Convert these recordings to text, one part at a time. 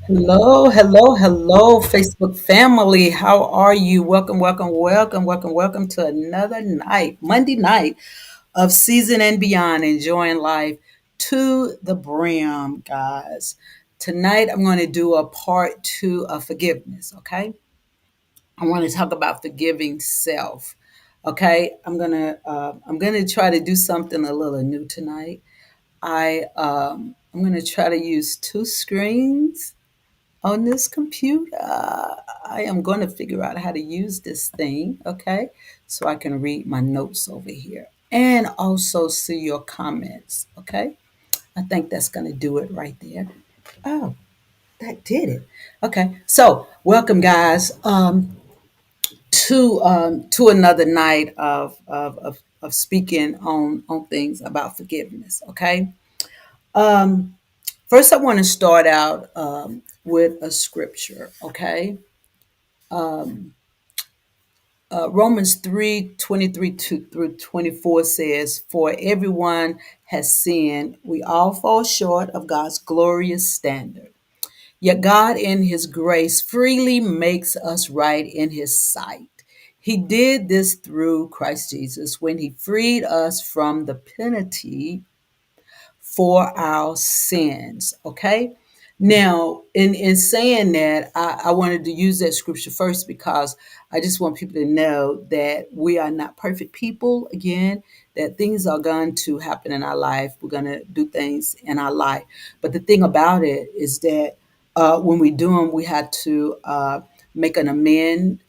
Hello, hello, hello, Facebook family. How are you? Welcome, welcome, welcome, welcome, welcome to another night, Monday night of season and beyond, enjoying life to the brim, guys. Tonight, I'm going to do a part two of forgiveness. Okay, I want to talk about forgiving self. Okay, I'm gonna try to do something a little new tonight. I'm gonna try to use two screens on this computer. I am going to figure out how to use this thing, okay? So I can read my notes over here and also see your comments, okay? I think that's going to do it right there. Oh, that did it. Okay, so welcome, guys, to another night of speaking on things about forgiveness, okay? Um, First, I want to start out with a scripture, okay? Romans 3:23 through 24 says, "For everyone has sinned, we all fall short of God's glorious standard. Yet God, in His grace, freely makes us right in His sight. He did this through Christ Jesus when He freed us from the penalty for our sins." Okay. Now, in saying that, I wanted to use that scripture first because I just want people to know that we are not perfect people. Again, that things are going to happen in our life. We're going to do things in our life. But the thing about it is that when we do them, we have to make an amend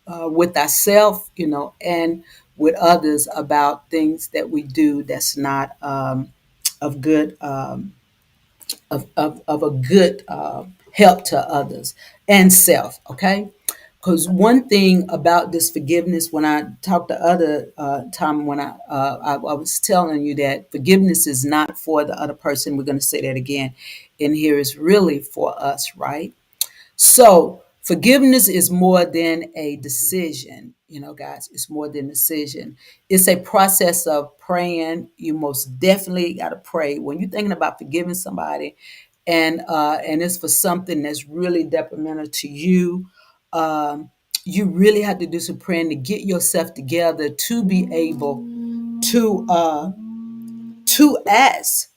with ourselves, and with others about things that we do that's not of good of a good help to others and self. Okay, because one thing about this forgiveness, when I talked the other time when I was telling you that forgiveness is not for the other person. We're going to say that again, and here is really for us, right? So forgiveness is more than a decision, guys. It's more than a decision. It's a process of praying. You most definitely got to pray when you're thinking about forgiving somebody, and it's for something that's really detrimental to you. Um, you really have to do some praying to get yourself together to be able to ask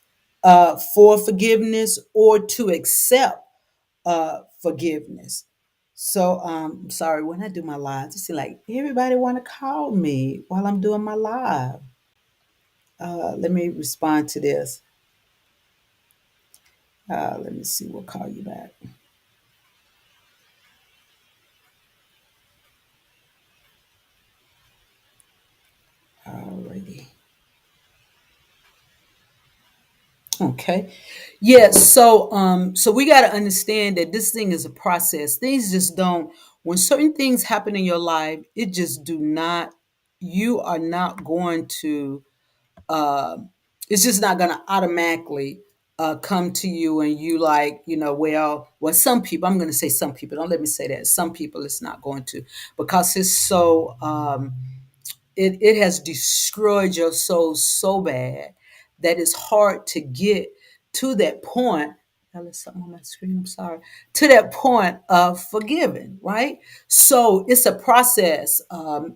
for forgiveness or to accept forgiveness. So sorry, when I do my live, you see like everybody want to call me while I'm doing my live. Let me respond to this. Let me see, we'll call you back. Alrighty. Okay. Yeah, so we gotta understand that this thing is a process. Things just don't when certain things happen in your life, it just do not you are not going to uh, it's just not going to automatically come to you and you like well some people, I'm going to say some people, don't let me say that, some people it's not going to, because it's so it has destroyed your soul so bad that it's hard to get to that point. There's something on my screen, I'm sorry. To that point of forgiving, right? So it's a process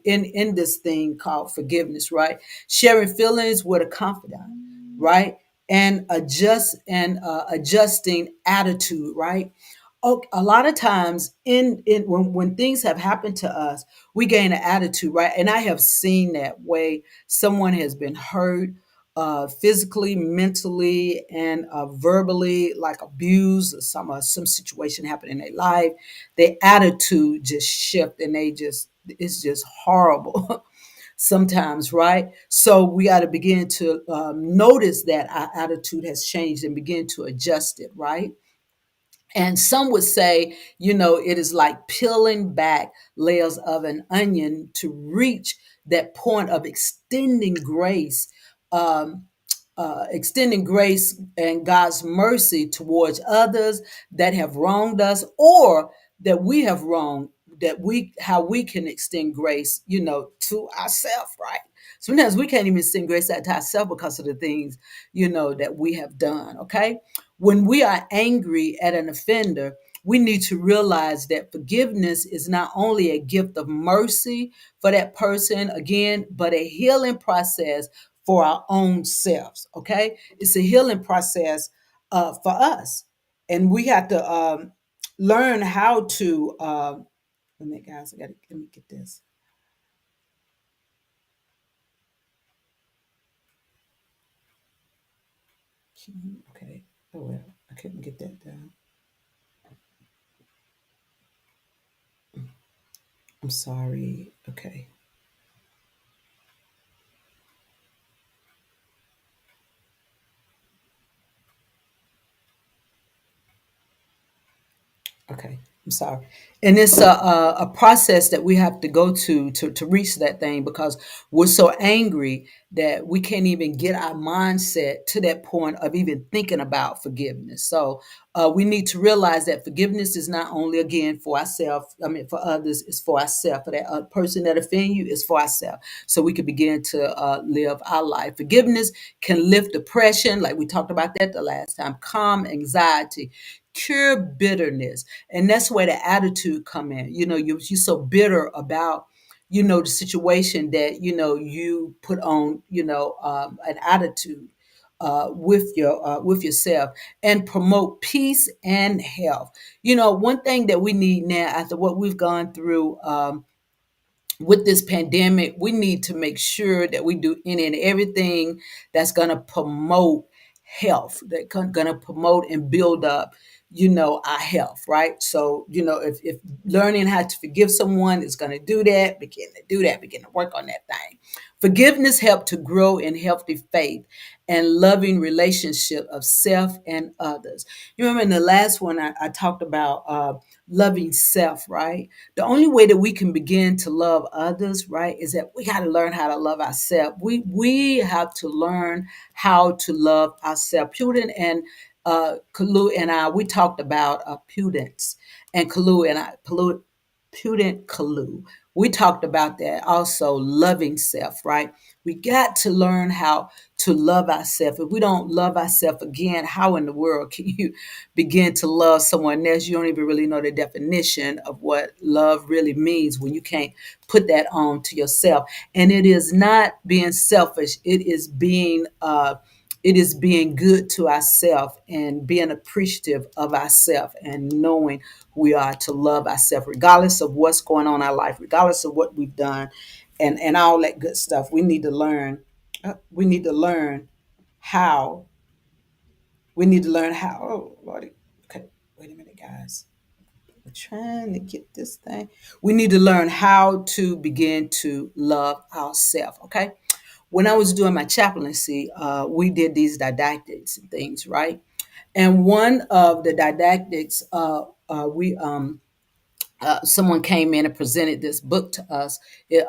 in this thing called forgiveness, right? Sharing feelings with a confidant, right? And adjusting attitude, right? Oh, a lot of times in when things have happened to us, we gain an attitude, right? And I have seen that way. Someone has been hurt physically, mentally, and verbally, like abused, or some situation happened in their life. Their attitude just shift, and it's just horrible sometimes, right? So we got to begin to notice that our attitude has changed and begin to adjust it, right? And some would say, it is like peeling back layers of an onion to reach that point of um, extending grace and God's mercy towards others that have wronged us, or that we have wronged, how we can extend grace, to ourselves, right? Sometimes we can't even extend grace out to ourselves because of the things, that we have done. Okay. When we are angry at an offender, we need to realize that forgiveness is not only a gift of mercy for that person, again, but a healing process for our own selves. Okay, it's a healing process for us, and we have to learn how to. Wait a minute, guys, I got to let me get this. Okay. Oh well, I couldn't get that down. I'm sorry. Okay. Okay, I'm sorry. And it's a process that we have to go to reach that thing, because we're so angry that we can't even get our mindset to that point of even thinking about forgiveness. So we need to realize that forgiveness is not only, again, for ourselves, I mean, for others, it's for ourselves. For that person that offend you, is for ourselves. So we can begin to live our life. Forgiveness can lift depression, like we talked about that the last time, calm anxiety, cure bitterness, and that's where the attitude come in. You're so bitter about the situation that you put on an attitude with yourself, and promote peace and health. One thing that we need now, after what we've gone through with this pandemic, we need to make sure that we do any and everything that's going to promote health, that going to promote and build up, our health, right? So, if learning how to forgive someone is going to do that, begin to work on that thing. Forgiveness help to grow in healthy faith and loving relationship of self and others. You remember in the last one, I talked about loving self, right? The only way that we can begin to love others, right, is that we got to learn how to love ourselves. We have to learn how to love ourselves. Putin and Kalu and I, we talked about Pudence and Kalu and I, Pudent Kalu. We talked about that also, loving self, right? We got to learn how to love ourselves. If we don't love ourselves, again, how in the world can you begin to love someone else? You don't even really know the definition of what love really means when you can't put that on to yourself. And it is not being selfish. It is being good to ourselves and being appreciative of ourselves and knowing we are to love ourselves regardless of what's going on in our life, regardless of what we've done, and all that good stuff. We need to learn how oh Lordy. Okay, wait a minute, guys. We're trying to get this thing. We need to learn how to begin to love ourselves. Okay. When I was doing my chaplaincy, we did these didactics and things, right? And one of the didactics, we someone came in and presented this book to us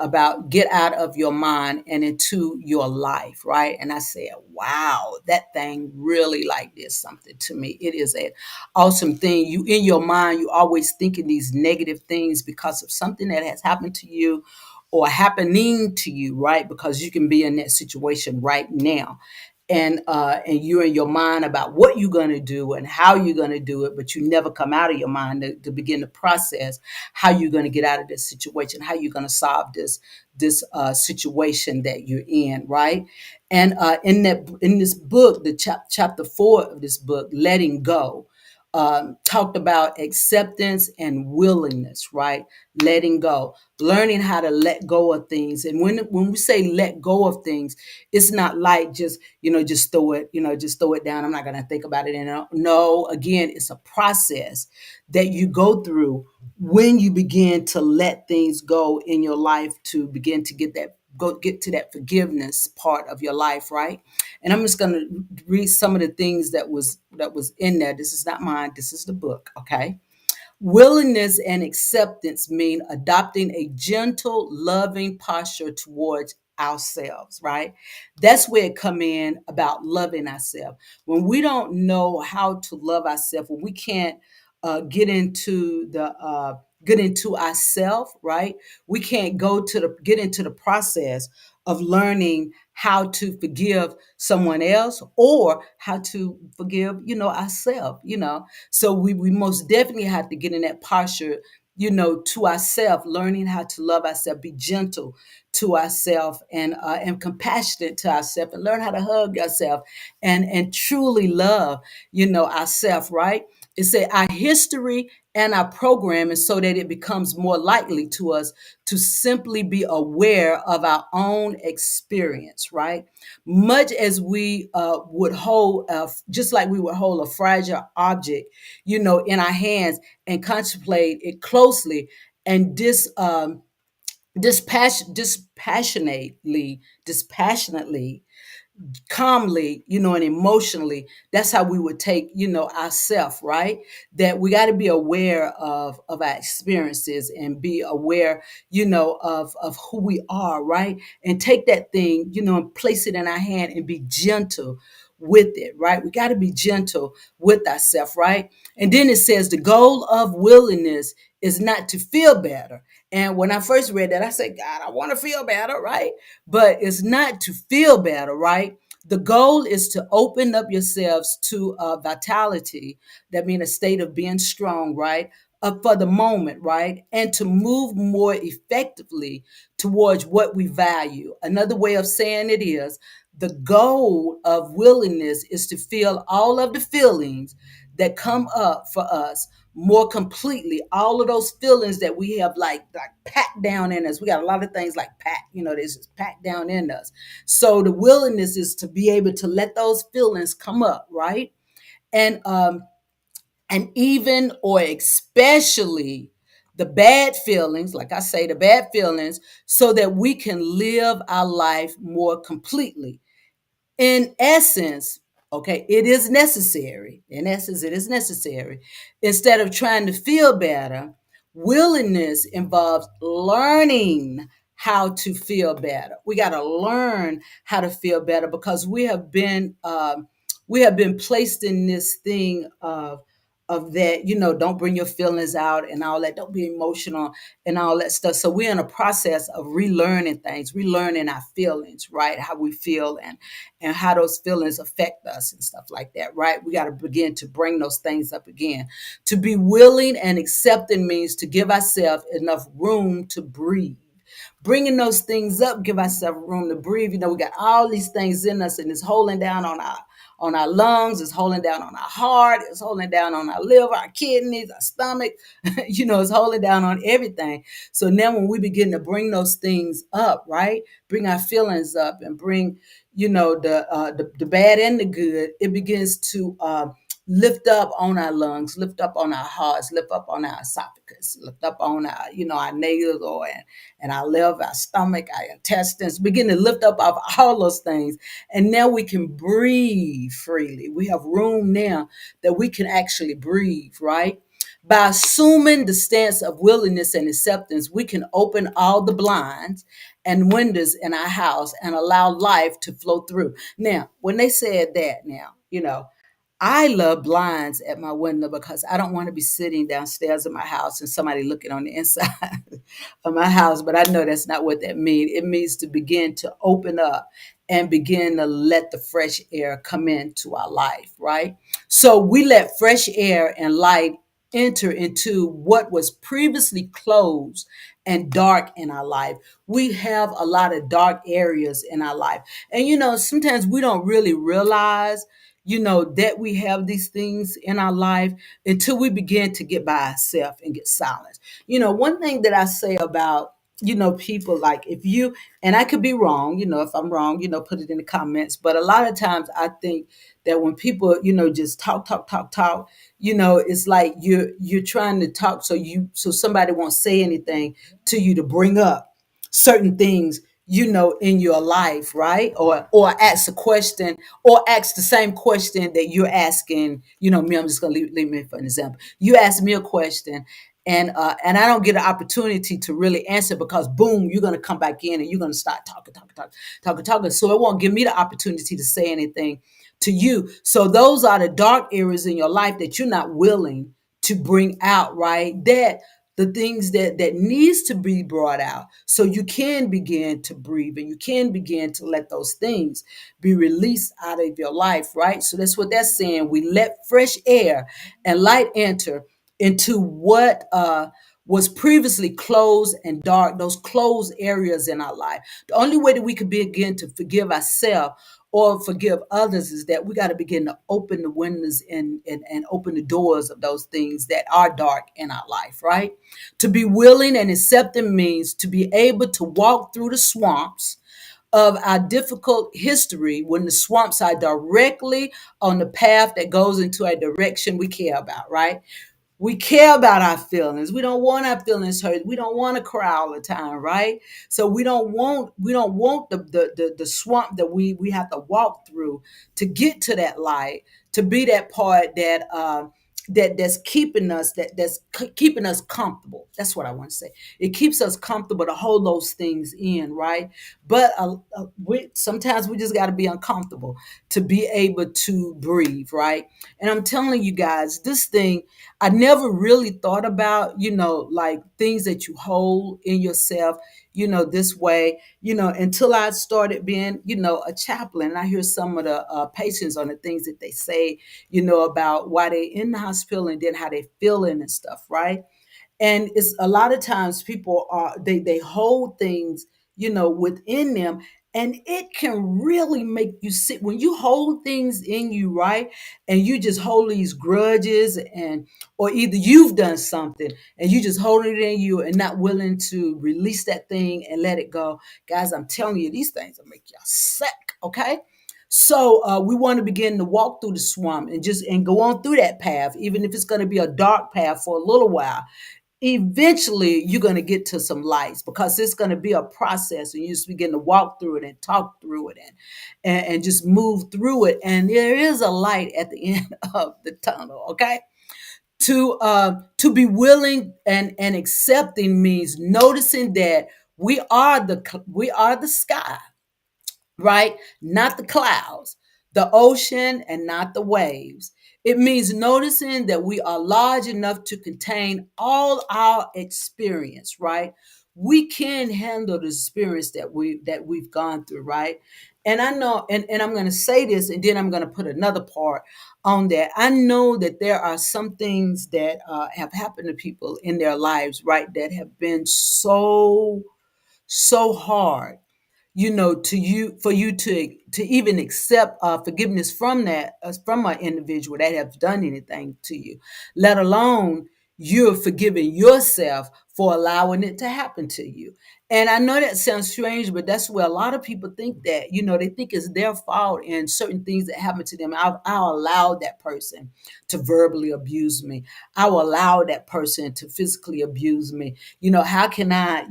about get out of your mind and into your life, right? And I said, wow, that thing really like did something to me. It is an awesome thing. You in your mind, you always thinking these negative things because of something that has happened to you or happening to you, right? Because you can be in that situation right now. And you're in your mind about what you're going to do and how you're going to do it, but you never come out of your mind to begin the process how you're going to get out of this situation, how you're going to solve this situation that you're in, right? And in this book, the chapter 4 of this book, letting go, talked about acceptance and willingness, right? Letting go, learning how to let go of things. And when we say let go of things, it's not like just throw it down. I'm not going to think about it. And no, again, it's a process that you go through when you begin to let things go in your life to begin to get to that forgiveness part of your life, right? And I'm just going to read some of the things that was in there. This is not mine. This is the book, okay? Willingness and acceptance mean adopting a gentle, loving posture towards ourselves, right? That's where it come in about loving ourselves. When we don't know how to love ourselves, when we can't get into ourselves, right? We can't get into the process of learning how to forgive someone else or how to forgive, ourselves, So we most definitely have to get in that posture, to ourselves, learning how to love ourselves, be gentle to ourselves, and compassionate to ourselves, and learn how to hug ourselves, and truly love, ourselves, right? It said our history and our programming so that it becomes more likely to us to simply be aware of our own experience, right? Much as we would hold, just like we would hold a fragile object, in our hands and contemplate it closely and dispassionately, calmly, and emotionally. That's how we would take, ourself, right? That we got to be aware of our experiences and be aware, of who we are, right? And take that thing, and place it in our hand and be gentle with it, right? We got to be gentle with ourselves, right? And then it says the goal of willingness is not to feel better. And when I first read that, I said, God, I want to feel better, right? But it's not to feel better, right? The goal is to open up yourselves to vitality. That means a state of being strong, right? For the moment, right? And to move more effectively towards what we value. Another way of saying it is the goal of willingness is to feel all of the feelings that come up for us more completely. All of those feelings that we have like packed down in us. We got a lot of things like packed, this is packed down in us. So the willingness is to be able to let those feelings come up, right? And even or especially the bad feelings, like I say, the bad feelings, so that we can live our life more completely. In essence, okay, it is necessary. In essence, it is necessary. Instead of trying to feel better, willingness involves learning how to feel better. We got to learn how to feel better because we have been placed in this thing of that, don't bring your feelings out and all that, don't be emotional and all that stuff. So we're in a process of relearning things, relearning our feelings, right? How we feel and how those feelings affect us and stuff like that, right? We got to begin to bring those things up again. To be willing and accepting means to give ourselves enough room to breathe. Bringing those things up, give ourselves room to breathe. We got all these things in us, and it's holding down on our lungs, it's holding down on our heart, it's holding down on our liver, our kidneys, our stomach, it's holding down on everything. So now when we begin to bring those things up, right? Bring our feelings up and bring, the bad and the good, it begins to lift up on our lungs, lift up on our hearts, lift up on our esophagus, lift up on our nasal or and our liver, our stomach, our intestines, begin to lift up off all those things. And now we can breathe freely. We have room now that we can actually breathe, right? By assuming the stance of willingness and acceptance, we can open all the blinds and windows in our house and allow life to flow through. Now, when they said that now, I love blinds at my window because I don't want to be sitting downstairs in my house and somebody looking on the inside of my house. But I know that's not what that means. It means to begin to open up and begin to let the fresh air come into our life, right? So we let fresh air and light enter into what was previously closed and dark in our life. We have a lot of dark areas in our life. And sometimes we don't really realize that we have these things in our life until we begin to get by ourselves and get silent. One thing that I say about, people, like if you, and I could be wrong, if I'm wrong, put it in the comments. But a lot of times I think that when people, just talk, it's like you're trying to talk so somebody won't say anything to you to bring up certain things in your life, right? Or ask a question or ask the same question that you're asking, me. I'm just gonna leave me for an example. You ask me a question and I don't get an opportunity to really answer because boom, you're gonna come back in and you're gonna start talking. So it won't give me the opportunity to say anything to you. So those are the dark areas in your life that you're not willing to bring out, right? That the things that needs to be brought out, so you can begin to breathe and you can begin to let those things be released out of your life, right? So that's what that's saying. We let fresh air and light enter into what was previously closed and dark, those closed areas in our life. The only way that we can begin to forgive ourselves or forgive others is that we got to begin to open the windows and open the doors of those things that are dark in our life, right? To be willing and accepting means to be able to walk through the swamps of our difficult history when the swamps are directly on the path that goes into a direction we care about, right? We care about our feelings. We don't want our feelings hurt. We don't want to cry all the time, right? So we don't want the swamp that we have to walk through to get to that light, to be that part that's keeping us keeping us comfortable. That's what I want to say. It keeps us comfortable to hold those things in, right? But sometimes we just got to be uncomfortable to be able to breathe, right? And I'm telling you guys, this thing I never really thought about, like things that you hold in yourself, this way, until I started being, a chaplain. And I hear some of the patients on the things that they say, about why they in the hospital and then how they feeling and stuff, right? And it's a lot of times people are they hold things within them, and it can really make you sick when you hold things in you, right? And you just hold these grudges, and or either you've done something and you just hold it in you and not willing to release that thing and let it go. Guys, I'm telling you, these things will make you sick. Okay. So we want to begin to walk through the swamp and go on through that path, even if it's going to be a dark path for a little while. Eventually you're going to get to some lights, because it's going to be a process, and you just begin to walk through it and talk through it and just move through it, and there is a light at the end of the tunnel. Okay. To be willing and accepting means noticing that we are the sky, right? Not the clouds, the ocean, and not the waves. It means noticing that we are large enough to contain all our experience, right? We can handle the experience that we've gone through, right? And I know, and I'm going to say this, and then I'm going to put another part on that. I know that there are some things that have happened to people in their lives, right, that have been so hard, to you, for you to even accept forgiveness from that from an individual that has done anything to you, let alone you're forgiving yourself for allowing it to happen to you. And I know that sounds strange, but that's where a lot of people think that, they think it's their fault in certain things that happen to them. I'll allow that person to verbally abuse me. I will allow that person to physically abuse me. How can I,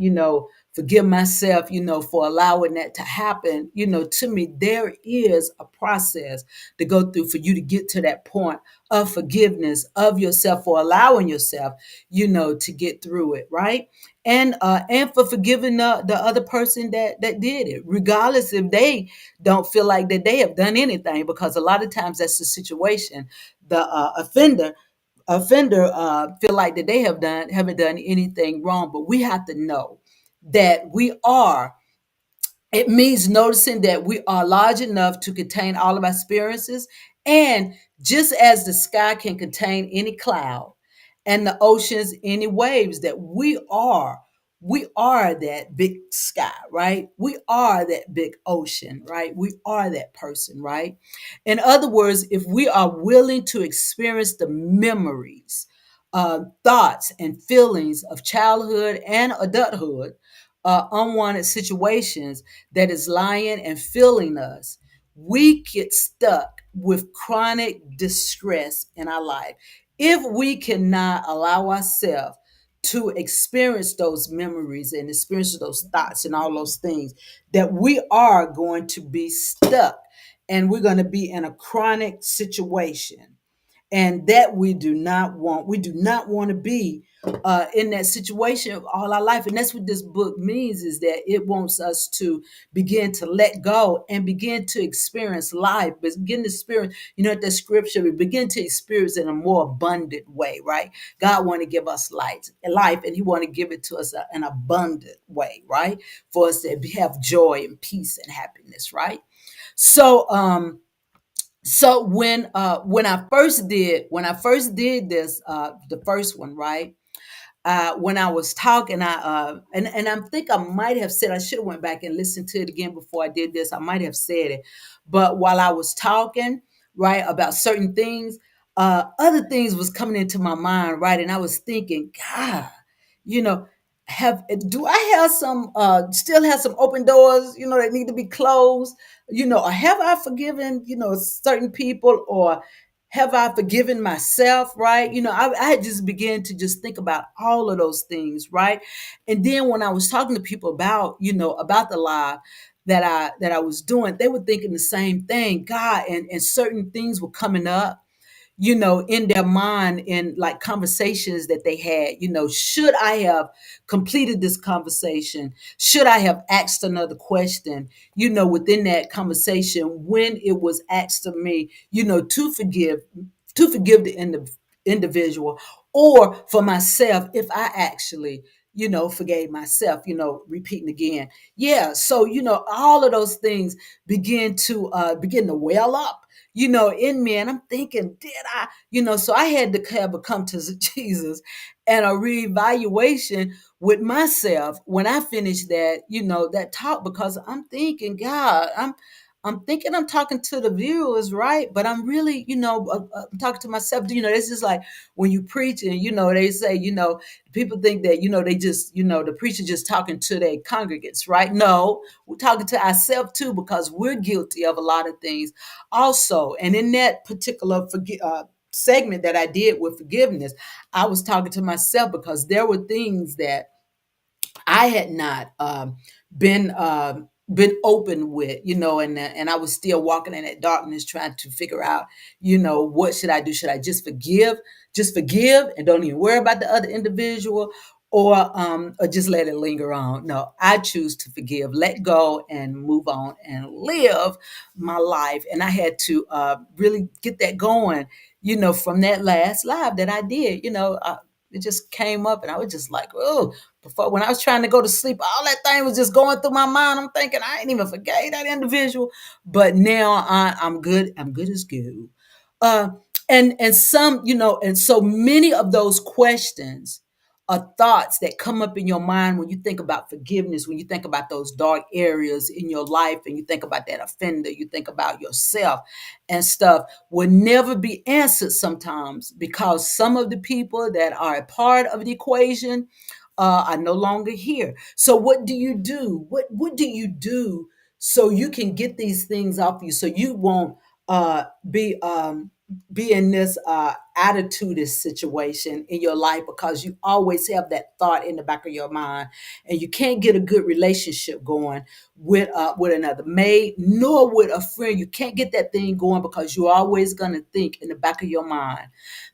forgive myself, for allowing that to happen, to me? There is a process to go through for you to get to that point of forgiveness of yourself, for allowing yourself, to get through it, right? And for forgiving the other person that did it, regardless if they don't feel like that they have done anything, because a lot of times that's the situation. The offender feel like that they haven't done anything wrong, but we have to know that we are. It means noticing that we are large enough to contain all of our experiences. And just as the sky can contain any cloud and the oceans any waves, that we are that big sky, right? We are that big ocean, right? We are that person, right? In other words, if we are willing to experience the memories, thoughts, and feelings of childhood and adulthood, unwanted situations that is lying and filling us, we get stuck with chronic distress in our life if we cannot allow ourselves to experience those memories and experience those thoughts and all those things. That we are going to be stuck, and we're going to be in a chronic situation. And that we do not want. We do not want to be in that situation all our life. And that's what this book means, is that it wants us to begin to let go and begin to experience life, begin to experience, that scripture, we begin to experience in a more abundant way, right? God want to give us life, and he want to give it to us an abundant way, right? For us to have joy and peace and happiness, right? So when I first did this, the first one, right? When I was talking, and I think I might have said, I should have went back and listened to it again before I did this. I might have said it, but while I was talking, right, about certain things, other things was coming into my mind, right, and I was thinking, God, you know, have do I have some still have some open doors, that need to be closed, or have I forgiven, certain people, or have I forgiven myself, right? I had just began to just think about all of those things, right? And then when I was talking to people about, about the live that I was doing, they were thinking the same thing. God, and certain things were coming up, in their mind, in like conversations that they had. Should I have completed this conversation? Should I have asked another question, within that conversation when it was asked of me, to forgive the individual, or for myself, if I actually, forgave myself, repeating again. Yeah. So, all of those things begin to well up, in me. And I'm thinking, did I, so I had to have a come to Jesus and a reevaluation with myself when I finished that talk, because I'm thinking, God, I'm thinking I'm talking to the viewers, right? But I'm really, I'm talking to myself. This is like when you preach and, they say, people think that, they just, the preacher just talking to their congregants, right? No, we're talking to ourselves too, because we're guilty of a lot of things also. And in that particular segment that I did with forgiveness, I was talking to myself because there were things that I had not been open with, and I was still walking in that darkness, trying to figure out, what should I do? Should I just forgive, and don't even worry about the other individual, or just let it linger on? No, I choose to forgive, let go, and move on and live my life. And I had to really get that going, from that last live that I did. It just came up, and I was just like, oh, before, when I was trying to go to sleep, all that thing was just going through my mind. I'm thinking I ain't even forgave that individual, but now I'm good. I'm good as good. Uh, and some, and so many of those questions are thoughts that come up in your mind when you think about forgiveness, when you think about those dark areas in your life, and you think about that offender, you think about yourself and stuff, will never be answered sometimes, because some of the people that are a part of the equation are no longer here. So what do you do? What do you do so you can get these things off you, so you won't uh, be um, be in this attitudist situation in your life, because you always have that thought in the back of your mind, and you can't get a good relationship going with another mate, nor with a friend. You can't get that thing going, because you're always going to think in the back of your mind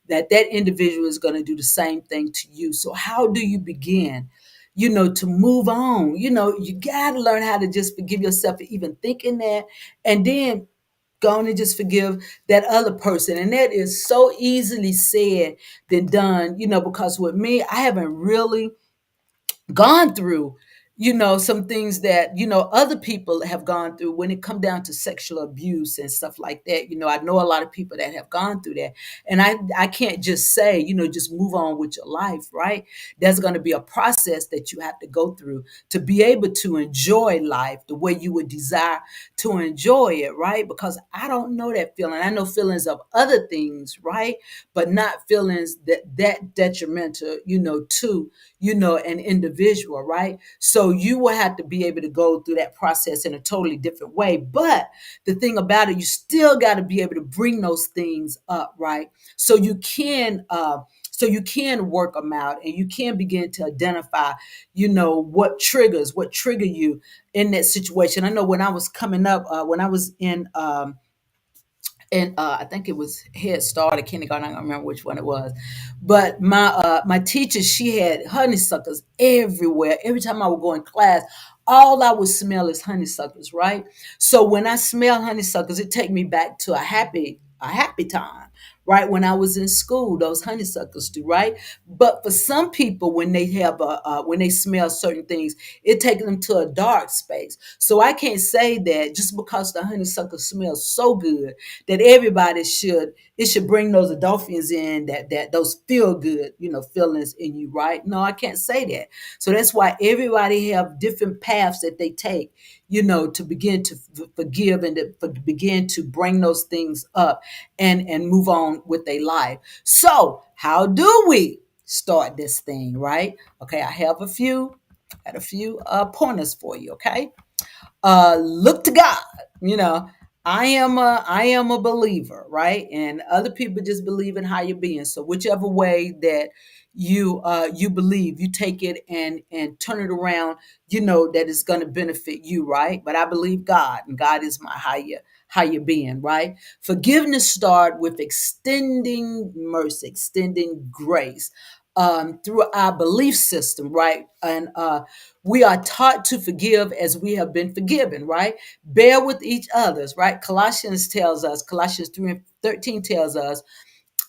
that that individual is going to do the same thing to you. So how do you begin, to move on? You got to learn how to just forgive yourself for even thinking that, and then go on and just forgive that other person. And that is so easily said than done, because with me, I haven't really gone through, some things that, other people have gone through when it come down to sexual abuse and stuff like that. I know a lot of people that have gone through that. And I can't just say, just move on with your life, right? There's going to be a process that you have to go through to be able to enjoy life the way you would desire to enjoy it, right? Because I don't know that feeling. I know feelings of other things, right? But not feelings that detrimental, to, an individual, right? So you will have to be able to go through that process in a totally different way. But the thing about it, you still got to be able to bring those things up, right? So you can work them out, and you can begin to identify, what trigger you in that situation. I know when I was coming up, when I was and I think it was Head Start or kindergarten. I don't remember which one it was, but my teacher, she had honeysuckles everywhere. Every time I would go in class, all I would smell is honeysuckles, right? So when I smell honeysuckles, it take me back to a happy time, right? When I was in school, those honeysuckles do, right? But for some people, when they have when they smell certain things, it takes them to a dark space. So I can't say that just because the honeysuckle smells so good that everybody should it should bring those endorphins in, that those feel good, feelings in you, right? No, I can't say that. So that's why everybody have different paths that they take, to begin to forgive and to begin to bring those things up and move on with their life. So how do we start this thing, right? Okay, I have a few pointers for you. Okay, look to God. You know, I am a believer, right? And other people just believe in how you're being. So whichever way that you believe, you take it and turn it around. You know that it's going to benefit you, right? But I believe God, and God is my higher being, right? Forgiveness start with extending mercy, extending grace. Through our belief system, right? And we are taught to forgive as we have been forgiven, right? Bear with each other's, right? Colossians 3 and 13 tells us,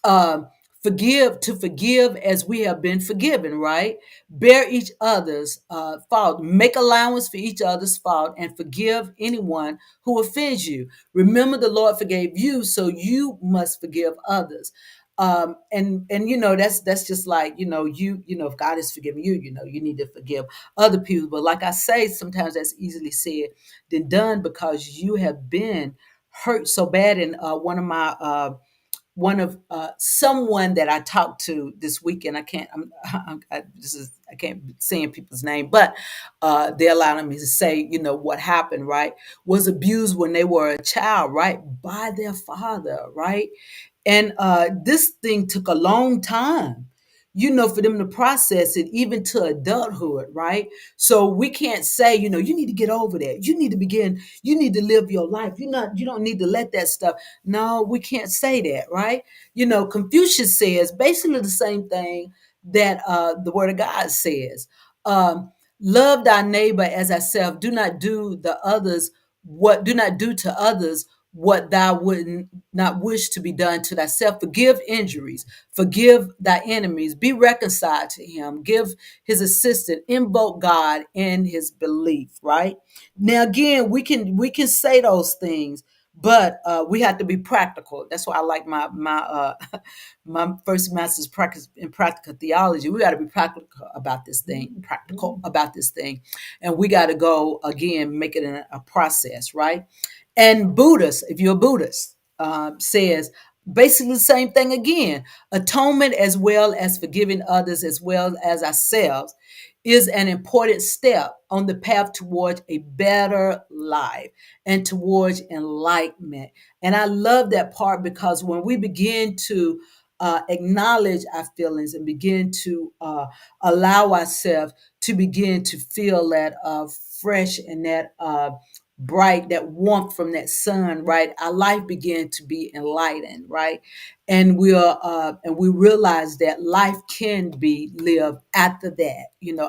um, forgive as we have been forgiven, right? Bear each other's fault, make allowance for each other's fault, and forgive anyone who offends you. Remember, the Lord forgave you, so you must forgive others. And that's just like, if God is forgiving you, you need to forgive other people. But like I say, sometimes that's easily said than done, because you have been hurt so bad. And one of someone that I talked to this weekend. I can't. I can't be saying people's name, but they're allowing me to say, what happened. Right, was abused when they were a child, right, by their father, right, and this thing took a long time. For them to process it, even to adulthood, right? So we can't say, you need to get over that. You need to live your life. You don't need to let that stuff. No, we can't say that, right? Confucius says basically the same thing that the Word of God says. Um, Love thy neighbor as thyself. Do not do to others what thou would not wish to be done to thyself. Forgive injuries, forgive thy enemies, be reconciled to him, give his assistance, invoke God in his belief, right? Now again, we can say those things, but we have to be practical. That's why I like my my first master's practice in practical theology. We got to be practical about this thing, and we got to go again, make it a process, right? And Buddhist, if you're a Buddhist, says basically the same thing again. Atonement, as well as forgiving others as well as ourselves, is an important step on the path towards a better life and towards enlightenment. And I love that part, because when we begin to acknowledge our feelings and begin to allow ourselves to begin to feel that fresh and that bright, that warmth from that sun, right? Our life began to be enlightened, right? And we realize that life can be lived after that,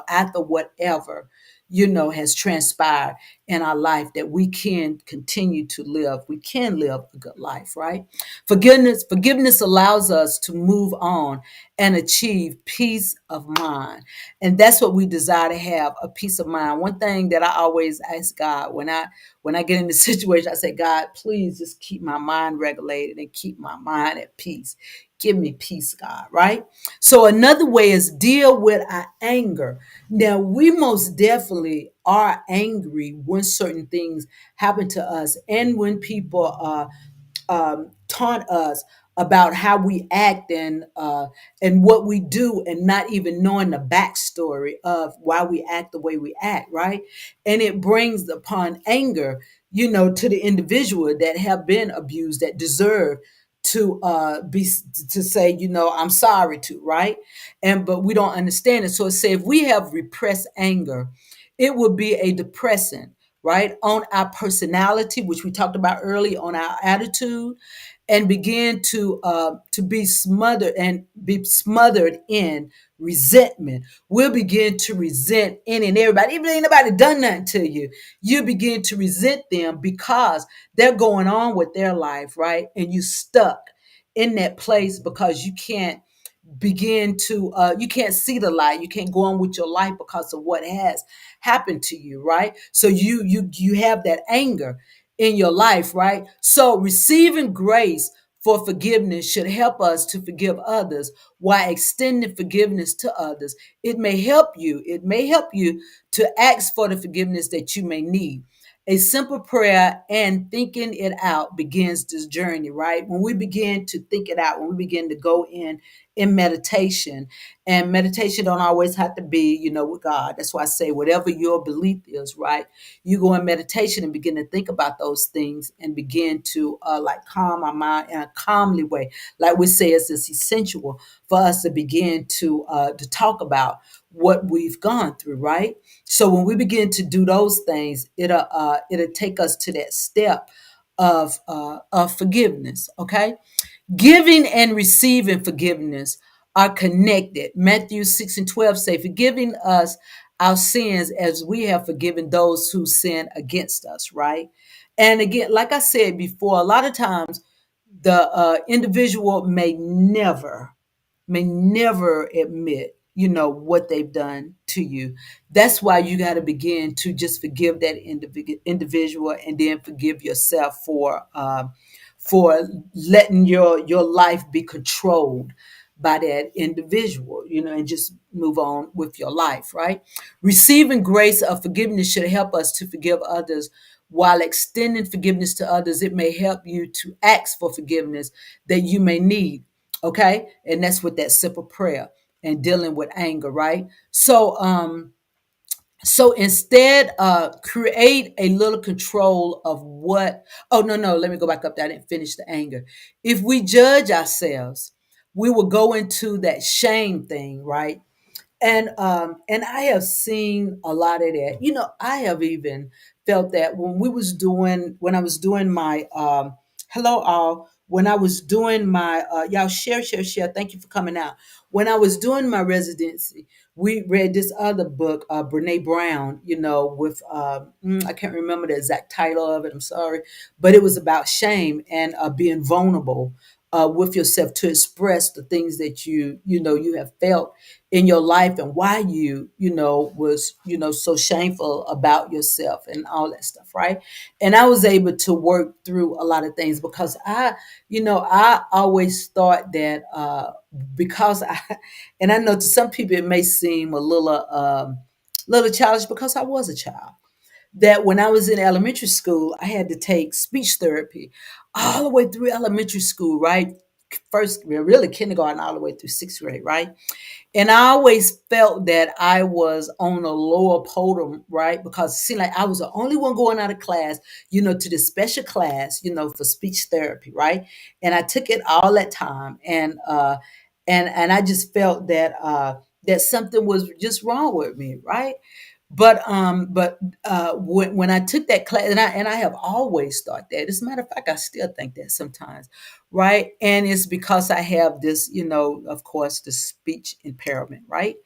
after whatever has transpired in our life, that we can continue to live. We can live a good life, right? Forgiveness allows us to move on and achieve peace of mind. And that's what we desire to have, a peace of mind. One thing that I always ask God when I get in the situation, I say, God, please just keep my mind regulated and keep my mind at peace. Give me peace, God, right? So another way is deal with our anger. Now, we most definitely are angry when certain things happen to us, and when people taunt us about how we act and what we do, and not even knowing the backstory of why we act the way we act, right? And it brings upon anger, to the individual that have been abused, that deserve to say, I'm sorry to, right? But we don't understand it. So it say if we have repressed anger, it will be a depressant, right, on our personality, which we talked about earlier, on our attitude, and begin to be smothered in resentment. We'll begin to resent any and everybody, even if anybody done nothing to you. You begin to resent them because they're going on with their life, right? And you stuck in that place because you can't see the light, you can't go on with your life because of what has happened to you, right? So you have that anger in your life, right? So receiving grace for forgiveness should help us to forgive others while extending forgiveness to others. It may help you to ask for the forgiveness that you may need. A simple prayer and thinking it out begins this journey, right? When we begin to think it out, when we begin to go in meditation, and meditation don't always have to be, with God. That's why I say whatever your belief is, right? You go in meditation and begin to think about those things and begin to like calm our mind in a calmly way. Like we say, it's essential for us to begin to talk about what we've gone through, right? So when we begin to do those things, it'll take us to that step of forgiveness. Okay, giving and receiving forgiveness are connected. Matthew 6:12 say, "Forgiving us our sins as we have forgiven those who sin against us." Right, and again, like I said before, a lot of times the individual may never admit, what they've done to you. That's why you got to begin to just forgive that individual, and then forgive yourself for letting your life be controlled by that individual, and just move on with your life, right? Receiving grace of forgiveness should help us to forgive others while extending forgiveness to others. It may help you to ask for forgiveness that you may need. Okay, and that's with that simple prayer and dealing with anger, right? So instead, create a little control of what. Oh, no, let me go back up there. I didn't finish the anger. If we judge ourselves, we will go into that shame thing, right? And I have seen a lot of that. I have even felt that when I was doing my hello all, when I was doing my y'all share. Thank you for coming out. When I was doing my residency, we read this other book, Brene Brown. With I can't remember the exact title of it. I'm sorry, but it was about shame and being vulnerable with yourself to express the things that you have felt in your life, and why was so shameful about yourself and all that stuff, right? And I was able to work through a lot of things because I always thought that because I and I know to some people it may seem a little childish, because I was a child, that when I was in elementary school, I had to take speech therapy all the way through elementary school, right? First, really kindergarten, all the way through sixth grade, right? And I always felt that I was on a lower podium, right? Because it seemed like I was the only one going out of class, to the special class, for speech therapy, right? And I took it all that time, and I just felt that something was just wrong with me, right? But when I took that class, and I have always thought that. As a matter of fact, I still think that sometimes, right? And it's because I have this, of course, the speech impairment, right?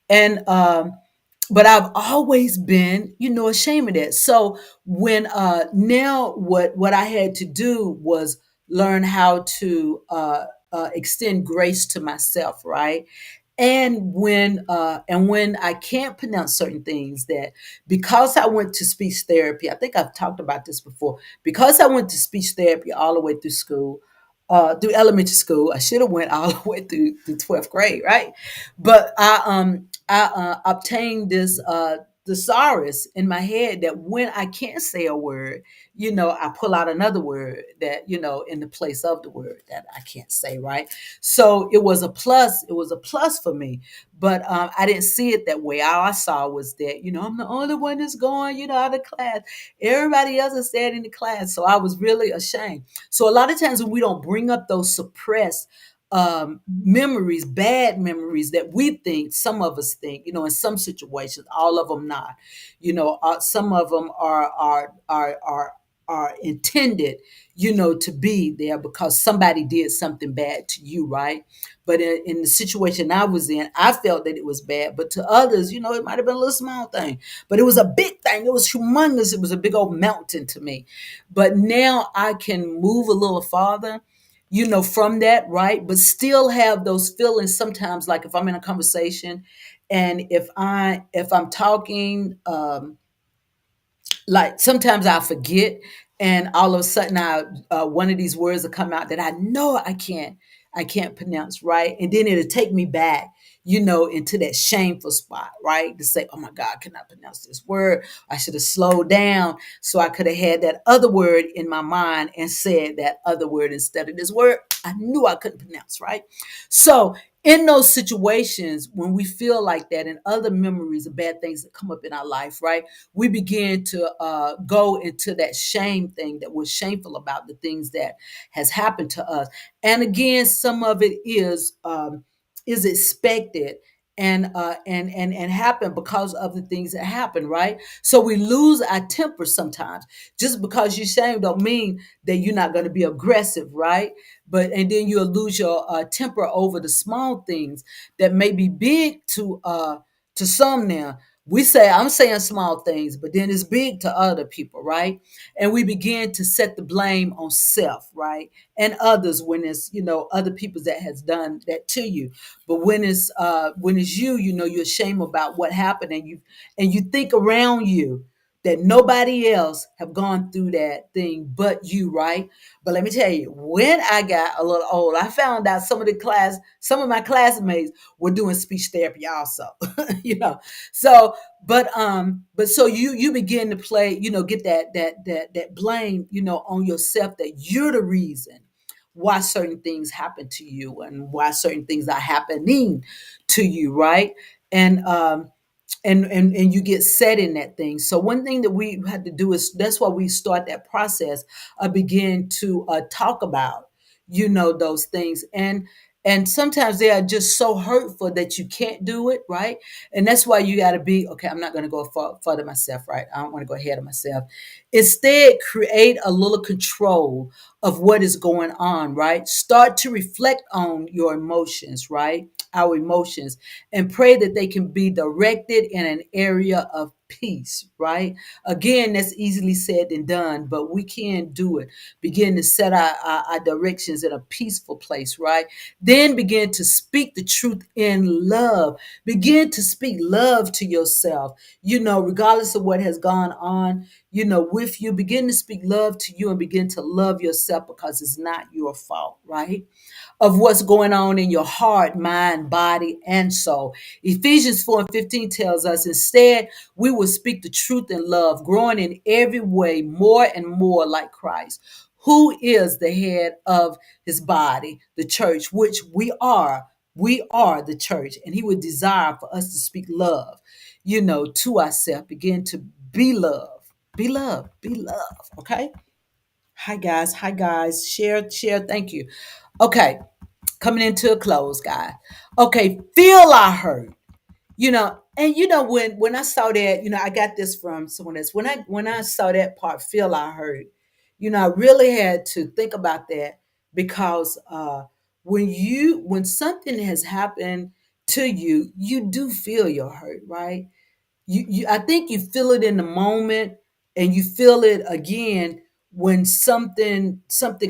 And but I've always been, ashamed of that. So when now what I had to do was learn how to extend grace to myself, right? And when I can't pronounce certain things, that because I went to speech therapy, I think I've talked about this before. Because I went to speech therapy all the way through school, through elementary school, I should have went all the way through 12th grade, right? But I obtained this thesaurus in my head, that when I can't say a word, I pull out another word that, in the place of the word that I can't say, right? So it was a plus. It was a plus for me, but I didn't see it that way. All I saw was that, I'm the only one that's going, out of class. Everybody else is staying in the class. So I was really ashamed. So a lot of times when we don't bring up those suppressed memories, bad memories that we think, some of us think, in some situations, all of them not, some of them are are intended, to be there because somebody did something bad to you, right? But in the situation I was in, I felt that it was bad. But to others, it might have been a little small thing, but it was a big thing. It was humongous. It was a big old mountain to me. But now I can move a little farther, from that, right? But still have those feelings sometimes, like if I'm in a conversation and if I'm talking, like sometimes I forget, and all of a sudden I one of these words will come out that I know I can't pronounce right, and then it'll take me back, into that shameful spot, right? To say, oh my God, I cannot pronounce this word. I should have slowed down so I could have had that other word in my mind and said that other word instead of this word I knew I couldn't pronounce, right? So in those situations when we feel like that, and other memories of bad things that come up in our life, right? We begin to go into that shame thing, that we're shameful about the things that has happened to us. And again, some of it is expected and happen because of the things that happen, right? So we lose our temper sometimes. Just because you're ashamed don't mean that you're not going to be aggressive, right? But and then you'll lose your temper over the small things that may be big to some now. We say, I'm saying small things, but then it's big to other people, right? And we begin to set the blame on self, right? And others when it's, other people that has done that to you. But when it's you, you're ashamed about what happened, and you think around you that nobody else have gone through that thing but you, right? But let me tell you, when I got a little old, I found out some of my classmates were doing speech therapy also. you know. So, but so you begin to play, get that blame, on yourself, that you're the reason why certain things happen to you and why certain things are happening to you, right? And you get set in that thing. So one thing that we had to do is, that's why we start that process of begin to talk about, those things. And sometimes they are just so hurtful that you can't do it, right? And that's why you got to be, okay, I'm not going to go further myself, right? I don't want to go ahead of myself. Instead, create a little control of what is going on, right? Start to reflect on your emotions, right? Our emotions, and pray that they can be directed in an area of peace, right? Again, that's easily said than done, but we can do it. Begin to set our directions in a peaceful place, right? Then begin to speak the truth in love. Begin to speak love to yourself, regardless of what has gone on, with you. Begin to speak love to you and begin to love yourself, because it's not your fault, right? Of what's going on in your heart, mind, body, and soul. Ephesians 4:15 tells us, instead, we will speak the truth in love, growing in every way more and more like Christ, who is the head of his body, the church, which we are. We are the church, and he would desire for us to speak love, to ourselves. Begin to be love, be love, be love. Okay. Hi guys. Hi guys. Share, share. Thank you. Okay, coming into a close, guys. Okay, feel our hurt. And when I saw that, I got this from someone else. When I saw that part, feel our hurt, I really had to think about that, because when something has happened to you, you do feel your hurt, right? You I think you feel it in the moment, and you feel it again when something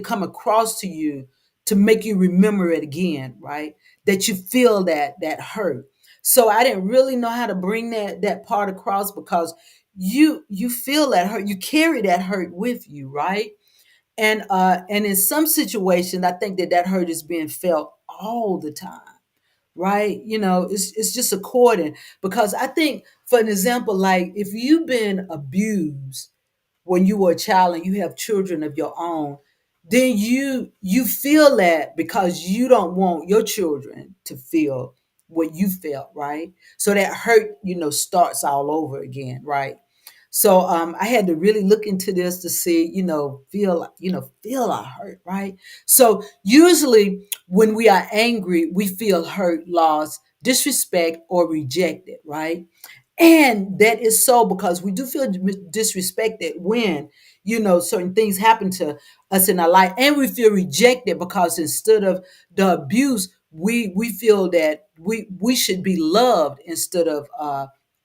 come across to you to make you remember it again, right? That you feel that hurt. So I didn't really know how to bring that part across, because you feel that hurt, you carry that hurt with you, right? And in some situations, I think that hurt is being felt all the time, right? It's just according, because I think, for an example, like if you've been abused when you were a child and you have children of your own, then you feel that, because you don't want your children to feel what you felt, right? So that hurt, starts all over again, right? So I had to really look into this to see, feel our hurt, right? So usually when we are angry, we feel hurt, lost, disrespect, or rejected, right? And that is so because we do feel disrespected when, certain things happen to us in our life, and we feel rejected because instead of the abuse, we feel that we should be loved instead of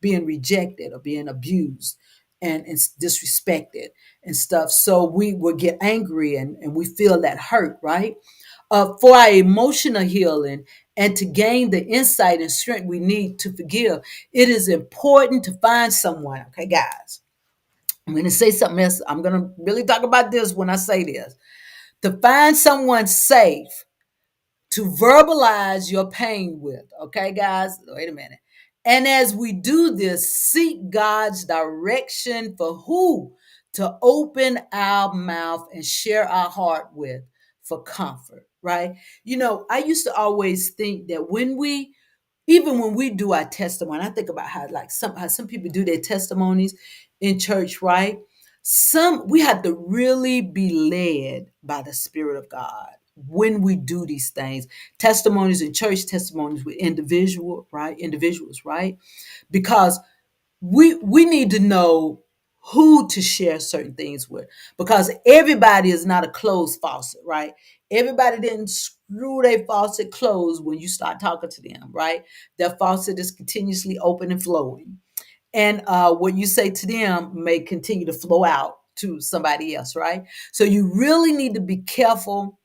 being rejected or being abused and disrespected and stuff. So we will get angry and we feel that hurt, right? For our emotional healing and to gain the insight and strength we need to forgive, it is important to find someone. Okay, guys, I'm going to say something else. I'm going to really talk about this when I say this. To find someone safe to verbalize your pain with. Okay, guys, wait a minute. And as we do this, seek God's direction for who to open our mouth and share our heart with for comfort, right? I used to always think that even when we do our testimony, I think about how some people do their testimonies in church, right? We have to really be led by the Spirit of God when we do these things. Testimonies in church, testimonies with individuals, right? Because we need to know who to share certain things with, because everybody is not a closed faucet, right? Everybody didn't screw their faucet closed when you start talking to them, right? Their faucet is continuously open and flowing, and what you say to them may continue to flow out to somebody else, right? So you really need to be careful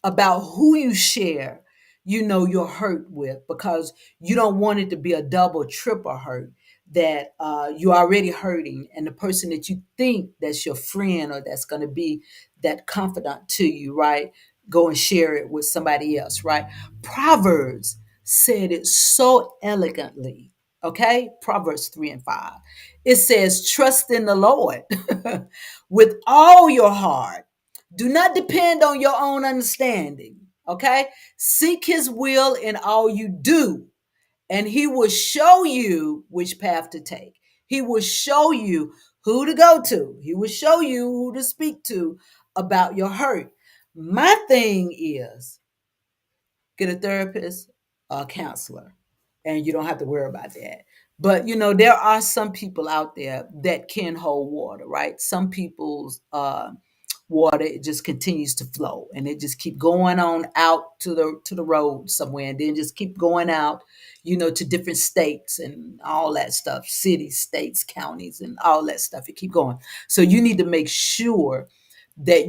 about who you share, your hurt with, because you don't want it to be a double, triple hurt that you're already hurting, and the person that you think that's your friend or that's going to be that confidant to you, right? Go and share it with somebody else, right? Proverbs said it so elegantly. Okay, Proverbs 3 and 5. It says, "Trust in the Lord with all your heart, do not depend on your own understanding." Okay? Seek his will in all you do, and he will show you which path to take. He will show you who to go to. He will show you who to speak to about your hurt. My thing is, get a therapist or a counselor, and you don't have to worry about that. But there are some people out there that can hold water, right? Some people's water, it just continues to flow, and it just keep going on out to the road somewhere, and then just keep going out, to different states and all that stuff, cities, states, counties, and all that stuff. It keep going. So you need to make sure that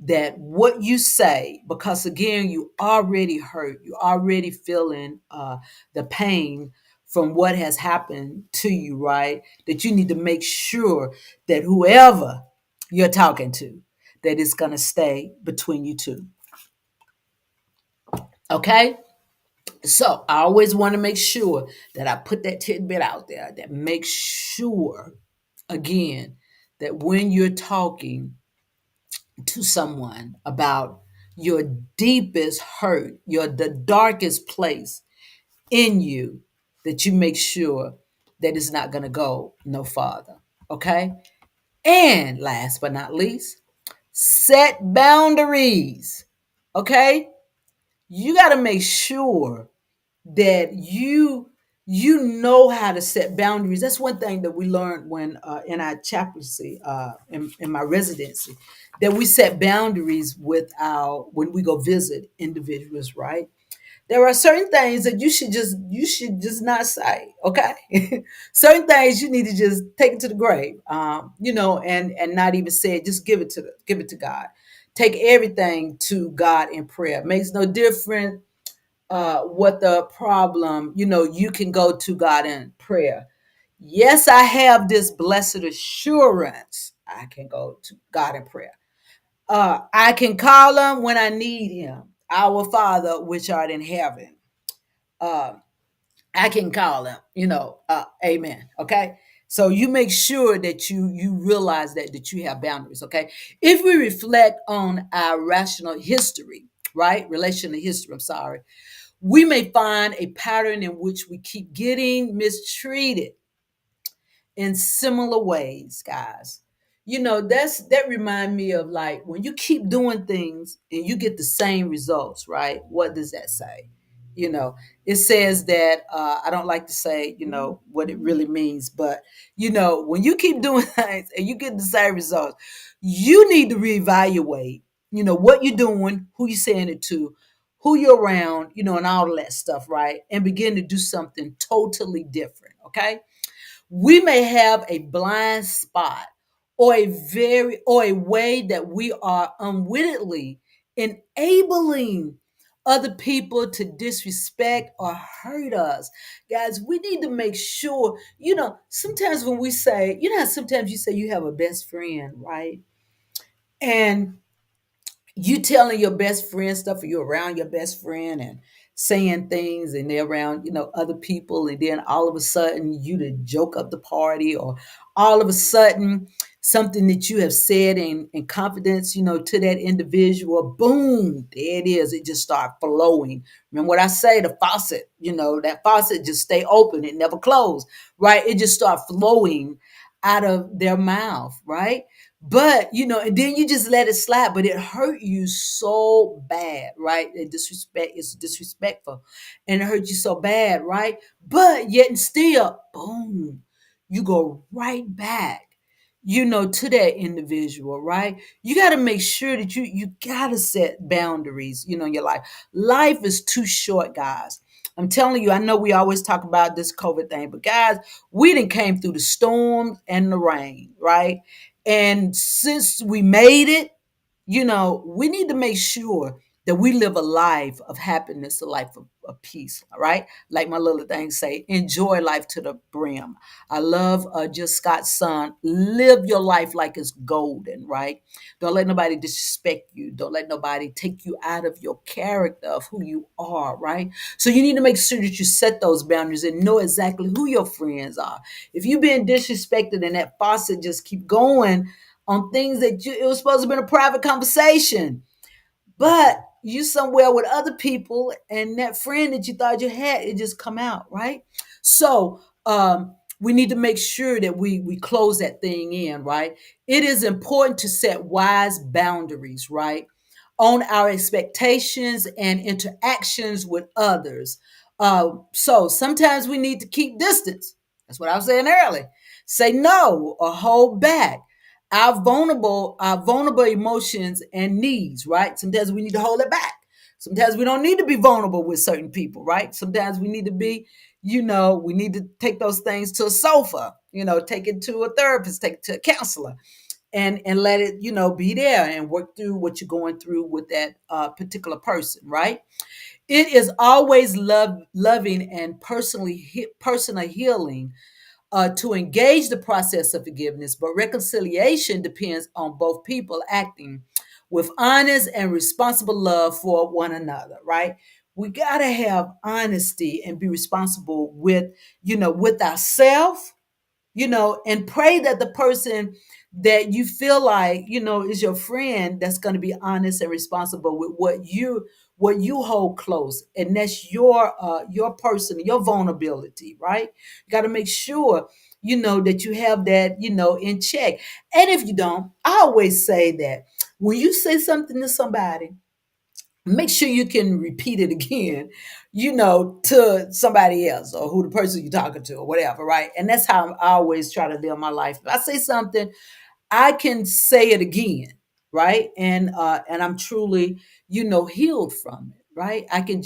that what you say, because again, you already hurt, you already feeling the pain from what has happened to you, right? That you need to make sure that whoever you're talking to, that it's going to stay between you two. Okay? So I always want to make sure that I put that tidbit out there, that make sure, again, that when you're talking to someone about your deepest hurt, the darkest place in you, that you make sure that it's not going to go no farther. Okay? And last but not least, set boundaries. Okay? You got to make sure that you know how to set boundaries. That's one thing that we learned when in our chaplaincy, in my residency, that we set boundaries with our when we go visit individuals, right? There are certain things that you should just not say. Okay, certain things you need to just take it to the grave, and not even say it. Just give it to God. Take everything to God in prayer. Makes no difference what the problem. You can go to God in prayer. Yes, I have this blessed assurance. I can go to God in prayer. I can call him when I need him. Our Father, which art in heaven. Uh, I can call him, amen. Okay. So you make sure that you realize that you have boundaries. Okay. If we reflect on our rational history, right? Relational history, I'm sorry, we may find a pattern in which we keep getting mistreated in similar ways, guys. That remind me of when you keep doing things and you get the same results, right? What does that say? You know, it says that I don't like to say, what it really means, but when you keep doing things and you get the same results, you need to reevaluate, what you're doing, who you're saying it to, who you're around, and all of that stuff, right? And begin to do something totally different. Okay. We may have a blind spot or a way that we are unwittingly enabling other people to disrespect or hurt us. Guys, we need to make sure, sometimes when we say, how sometimes you say you have a best friend, right? And you telling your best friend stuff, or you're around your best friend and saying things, and they're around, other people, and then all of a sudden you to joke up the party, or all of a sudden something that you have said in confidence, to that individual, boom, there it is. It just start flowing. Remember what I say, the faucet, that faucet just stay open, it never close, right? It just start flowing out of their mouth, right? But and then you just let it slide, but it hurt you so bad, right? The disrespect is disrespectful, and it hurt you so bad, right? But yet and still, boom, you go right back, to that individual, right? You got to make sure that you got to set boundaries, in your life. Life is too short, guys. I'm telling you, I know we always talk about this COVID thing, but guys, we done came through the storms and the rain, right? And since we made it, we need to make sure that we live a life of happiness, a life of peace, all right? Like my little thing say, enjoy life to the brim. I love just Scott's son. Live your life like it's golden, right? Don't let nobody disrespect you. Don't let nobody take you out of your character of who you are, right? So you need to make sure that you set those boundaries and know exactly who your friends are. If you're being disrespected and that faucet just keep going on things that it was supposed to have been a private conversation, but you somewhere with other people, and that friend that you thought you had, it just come out, right? So we need to make sure that we close that thing in, right? It is important to set wise boundaries, right, on our expectations and interactions with others. So sometimes we need to keep distance. That's what I was saying earlier. Say no or hold back our vulnerable emotions and needs, right? Sometimes we need to hold it back. Sometimes we don't need to be vulnerable with certain people, right? Sometimes we need to be, we need to take those things to a sofa, take it to a therapist, take it to a counselor, and let it, be there and work through what you're going through with that particular person, right? It is always loving and personal healing to engage the process of forgiveness, but reconciliation depends on both people acting with honest and responsible love for one another, right? We got to have honesty and be responsible with ourselves, and pray that the person that you feel like, is your friend, that's going to be honest and responsible with what you hold close. And that's your person, your vulnerability, right? You got to make sure, that you have that, in check. And if you don't, I always say that when you say something to somebody, make sure you can repeat it again, to somebody else, or who the person you're talking to, or whatever, right? And that's how I always try to live my life. If I say something, I can say it again, right? And I'm truly, healed from it, right? I can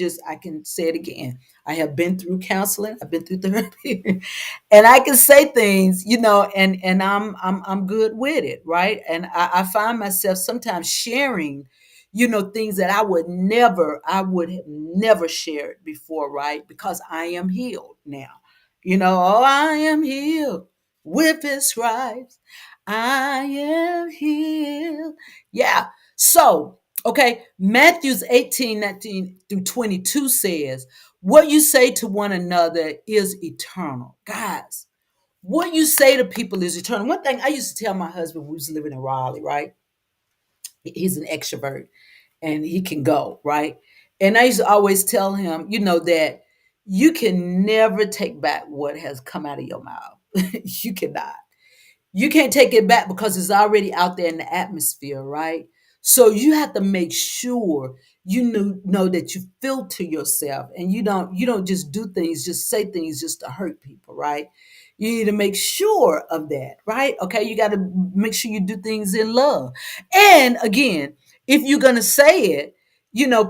say it again. I have been through counseling, I've been through therapy, and I can say things, and I'm good with it, right? And I find myself sometimes sharing, things that I would have never shared before, right? Because I am healed now. Oh, I am healed with his stripes. I am healed. Yeah. So, okay, Matthews 18:19 through 22 says, what you say to one another is eternal. Guys, what you say to people is eternal. One thing I used to tell my husband when we was living in Raleigh, right? He's an extrovert and he can go, right? And I used to always tell him, that you can never take back what has come out of your mouth. You cannot. You can't take it back because it's already out there in the atmosphere, right? So you have to make sure, know that you filter yourself, and you don't just do things, just say things just to hurt people, right? You need to make sure of that, right? Okay, you got to make sure you do things in love. And again, if you're gonna say it,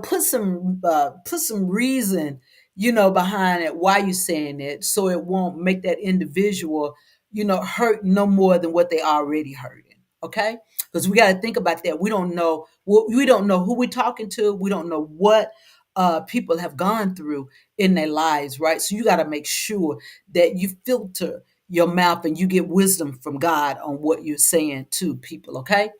put some reason, behind it, why you're saying it, so it won't make that individual, hurt no more than what they already hurting. Okay, because we got to think about that. We don't know who we're talking to. We don't know what people have gone through in their lives, right? So you got to make sure that you filter your mouth and you get wisdom from God on what you're saying to people. Okay.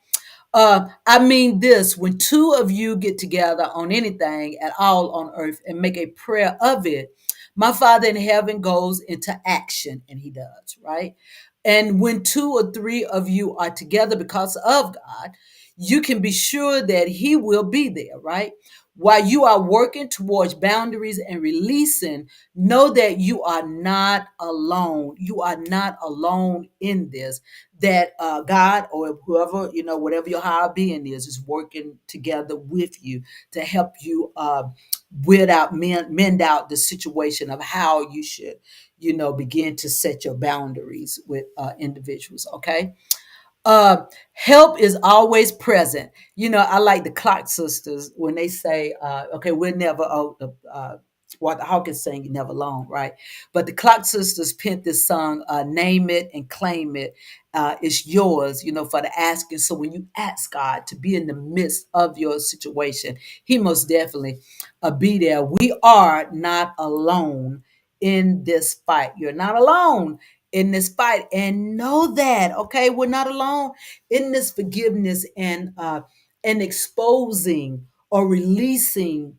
I mean this: when two of you get together on anything at all on earth and make a prayer of it, my Father in heaven goes into action, and he does, right? And when two or three of you are together because of God, you can be sure that he will be there, right? While you are working towards boundaries and releasing, know that you are not alone. You are not alone in this. That God, or whoever, whatever your higher being is working together with you to help you mend out the situation of how you should, begin to set your boundaries with individuals. Okay. Help is always present. I like the Clock Sisters when they say, okay, we're never, what Hawkins saying, you're never alone, right? But the Clock Sisters penned this song, Name It and Claim It. It's yours, for the asking. So when you ask God to be in the midst of your situation, he most definitely be there. We are not alone in this fight. You're not alone in this fight, and know that, okay, we're not alone in this forgiveness and exposing or releasing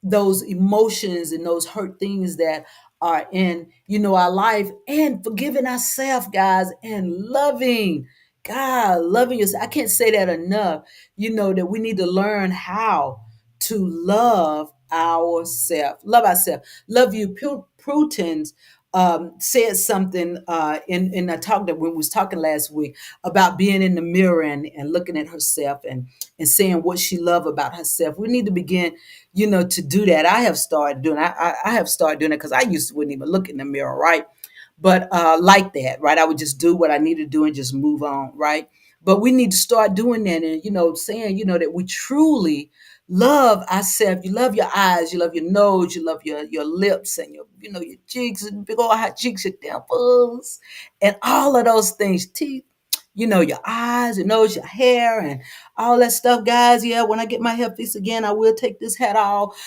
those emotions and those hurt things that are in, our life, and forgiving ourselves, guys, and loving yourself. I can't say that enough. That we need to learn how to love ourselves. Love you Putin's said something in a talk that we was talking last week about being in the mirror and looking at herself and saying what she loved about herself. We need to begin, to do that. I have started doing. I have started doing it because I used to wouldn't even look in the mirror, right? But like that, right? I would just do what I need to do and just move on, right? But we need to start doing that, and saying, that we truly love ourselves. You love your eyes, you love your nose, you love your lips, and your cheeks, and big old hot cheeks, your dimples, and all of those things. Teeth, your eyes, your nose, your hair, and all that stuff, guys. Yeah, when I get my hair fixed again, I will take this hat off.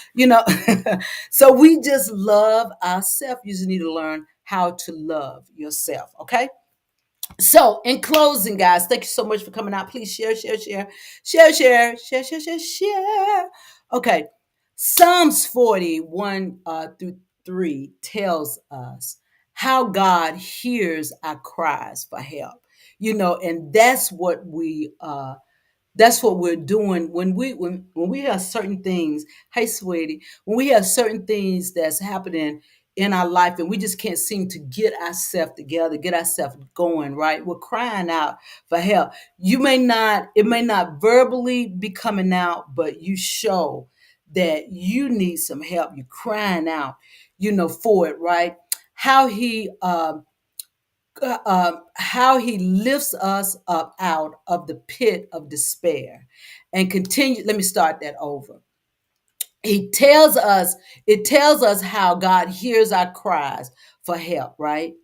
So we just love ourselves. You just need to learn how to love yourself. Okay. So, in closing, guys, thank you so much for coming out. Please share, share, share, share, share, share, share, share, share. Okay. Psalms 41 through 3 tells us how God hears our cries for help. And that's what we're doing when we have certain things. Hey, sweetie, when we have certain things that's happening in our life and we just can't seem to get ourselves together, get ourselves going, right? We're crying out for help. It may not verbally be coming out, but you show that you need some help. You're crying out, for it, right? How he how he lifts us up out of the pit of despair and continue. Let me start that over. He tells us, it tells us how God hears our cries for help, right?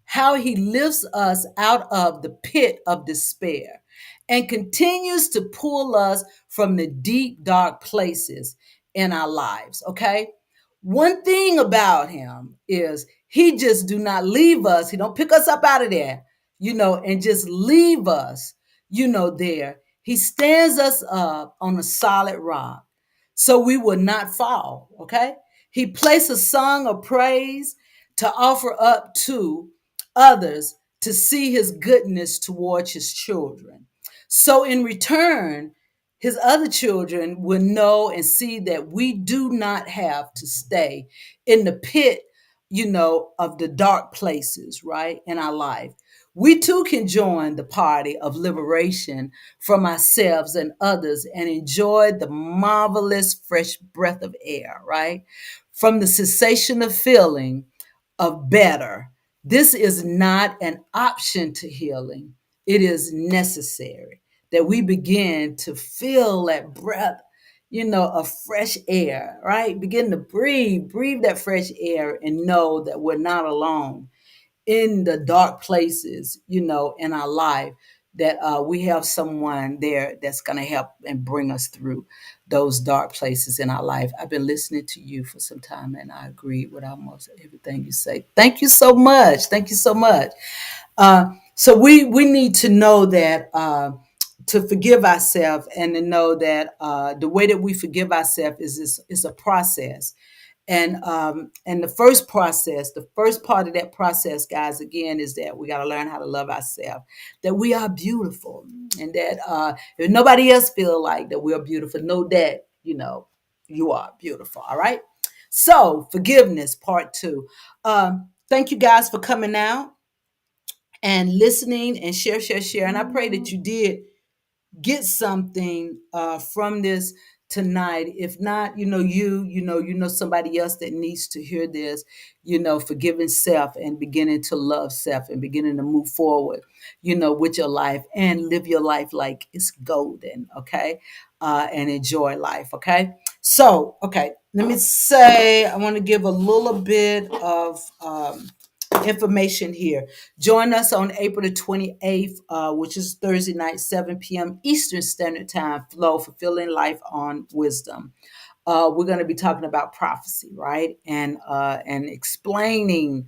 How he lifts us out of the pit of despair and continues to pull us from the deep, dark places in our lives. Okay. One thing about him is he just do not leave us. He don't pick us up out of there, and just leave us, there. He stands us up on a solid rock so we will not fall. Okay. He placed a song of praise to offer up to others to see his goodness towards his children. So in return, his other children will know and see that we do not have to stay in the pit of the dark places, right, in our life, we too can join the party of liberation from ourselves and others and enjoy the marvelous fresh breath of air, right? From the sensation of feeling of better. This is not an option to healing, it is necessary that we begin to feel that breath, of fresh air, right? Begin to breathe that fresh air and know that we're not alone in the dark places, in our life, that we have someone there that's going to help and bring us through those dark places in our life. I've been listening to you for some time and I agree with almost everything you say. Thank you so much. Thank you so much. So we need to know that to forgive ourselves and to know that the way that we forgive ourselves is a process. And the first process, the first part of that process, guys, again, is that we got to learn how to love ourselves, that we are beautiful, and that if nobody else feel like that we are beautiful, know that you are beautiful. All right. So forgiveness, part two. Thank you guys for coming out and listening and share. And I pray that you did get something from this tonight. If not, you know somebody else that needs to hear this, forgiving self and beginning to love self and beginning to move forward, with your life and live your life like it's golden, okay? And enjoy life, okay? So, okay, let me say, I want to give a little bit of information here. Join us on April the 28th, which is Thursday night, 7 p.m. Eastern Standard Time, Flow Fulfilling Life on Wisdom. We're going to be talking about prophecy, right? And explaining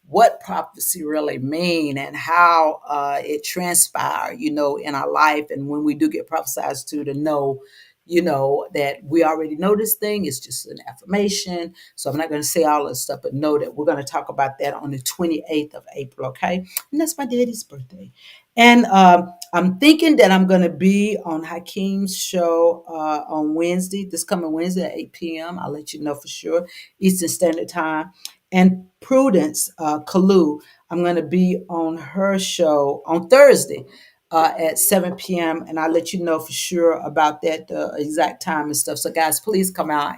what prophecy really mean and how it transpire, in our life. And when we do get prophesied to know, that we already know this thing. It's just an affirmation. So I'm not going to say all this stuff, but know that we're going to talk about that on the 28th of April, okay? And that's my daddy's birthday. And I'm thinking that I'm going to be on Hakeem's show on Wednesday, this coming Wednesday at 8 p.m. I'll let you know for sure, Eastern Standard Time. And Prudence Kalu, I'm going to be on her show on Thursday at 7 p.m. And I'll let you know for sure about that, the exact time and stuff. So, guys, please come out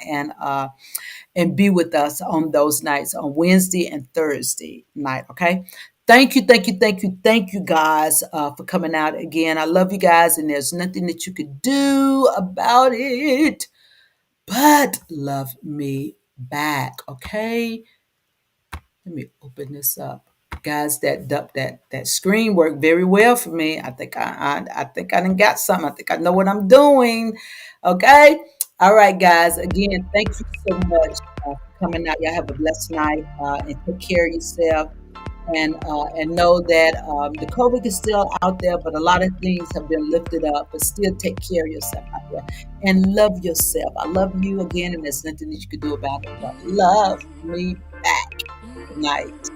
and be with us on those nights on Wednesday and Thursday night, okay? Thank you, guys, for coming out again. I love you guys, and there's nothing that you could do about it but love me back, okay? Let me open this up. Guys, that screen worked very well for me. I think I done got something. I think I know what I'm doing. Okay. All right, guys. Again, thank you so much for coming out. Y'all have a blessed night and take care of yourself. And know that the COVID is still out there, but a lot of things have been lifted up. But still, take care of yourself out there and love yourself. I love you again, and there's nothing that you can do about it. But love me back. Good night.